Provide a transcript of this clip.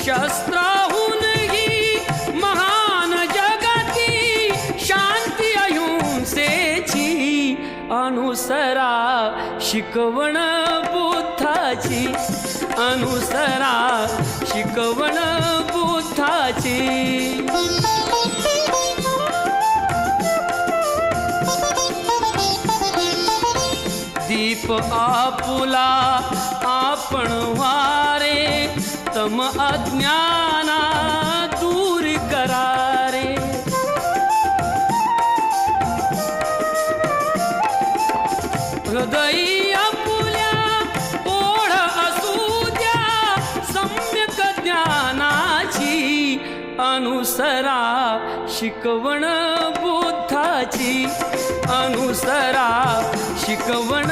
शस्त्राहूनही महान जगती शांती अहिंसेची अनुसरा शिकवण बुद्धाची अनुसरा शिकवण बुद्धाची दीप आपुला आपण वारे तम अज्ञाना दूर करारे हृदयी आपुल्या ओढ असू द्या सम्यक ज्ञानाची अनुसरा शिकवण बुद्धाची अनुसरा शिकवण